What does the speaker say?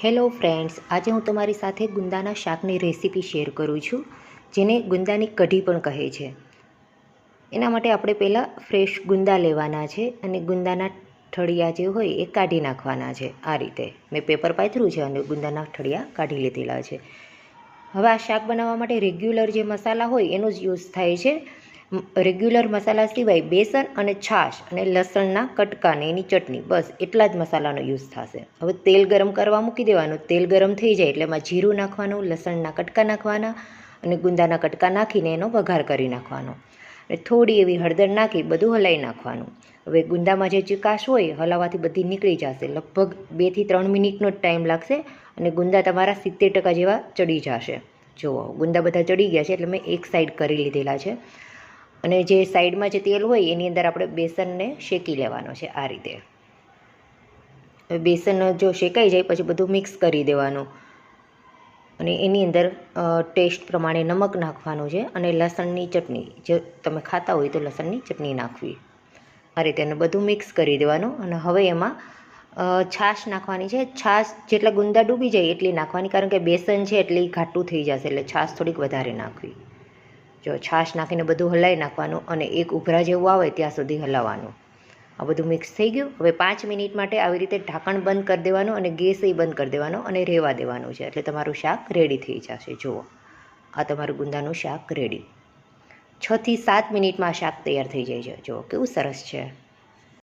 Hello friends, આજે હું તમારી સાથે ગુંદાના શાકની રેસીપી શેર કરું છું, જેને ગુંદાની કઢી પણ કહે છે. એના માટે આપણે પહેલાં ફ્રેશ ગુંદા લેવાના છે અને ગુંદાના ઠળિયા જે હોય એ કાઢી નાખવાના છે. આ રીતે મેં પેપર પાથર્યું છે અને ગુંદાના ઠળિયા કાઢી લીધેલા છે. હવે આ શાક બનાવવા માટે રેગ્યુલર જે મસાલા હોય એનો જ યુઝ થાય છે. રેગ્યુલર મસાલા સિવાય બેસન અને છાશ અને લસણના કટકા ને એની ચટણી, બસ એટલા જ મસાલાનો યુઝ થશે. હવે તેલ ગરમ કરવા મૂકી દેવાનું. તેલ ગરમ થઈ જાય એટલે એમાં જીરું નાખવાનું, લસણના કટકા નાખવાના અને ગુંદાના કટકા નાખીને એનો વઘાર કરી નાખવાનો. અને થોડી એવી હળદર નાખી બધું હલાવી નાખવાનું. હવે ગુંદામાં જે ચીકાશ હોય હલાવવાથી બધી નીકળી જશે. લગભગ 2 થી 3 મિનિટનો જ ટાઈમ લાગશે અને ગુંદા તમારા 70% જેવા ચડી જશે. જુઓ, ગુંદા બધા ચડી ગયા છે એટલે મેં એક સાઈડ કરી લીધેલા છે. અને જે સાઈડમાં જે તેલ હોય એની અંદર આપણે બેસનને શેકી લેવાનો છે. આ રીતે બેસન જો શેકાઈ જાય પછી બધું મિક્સ કરી દેવાનું અને એની અંદર ટેસ્ટ પ્રમાણે નમક નાખવાનું છે અને લસણની ચટણી, જે તમે ખાતા હોય તો લસણની ચટણી નાખવી. આ રીતે એને બધું મિક્સ કરી દેવાનું. અને હવે એમાં છાશ નાખવાની છે. છાશ જેટલા ગુંદા ડૂબી જાય એટલી નાખવાની, કારણ કે બેસન છે એટલે એ ઘાટું થઈ જશે, એટલે છાશ થોડીક વધારે નાખવી. જો છાશ નાખીને બધું હલાવી નાખવાનું અને એક ઉભરા જેવું આવે ત્યાં સુધી હલાવવાનું. આ બધું મિક્સ થઈ ગયું. હવે 5 મિનિટ માટે આવી રીતે ઢાંકણ બંધ કરી દેવાનું અને ગેસ બંધ કરી દેવાનો અને રહેવા દેવાનું છે, એટલે તમારું શાક રેડી થઈ જશે. જુઓ, આ તમારું ગુંદાનું શાક રેડી. 6 થી 7 મિનિટમાં આ શાક તૈયાર થઈ જાય છે. જુઓ કેવું સરસ છે.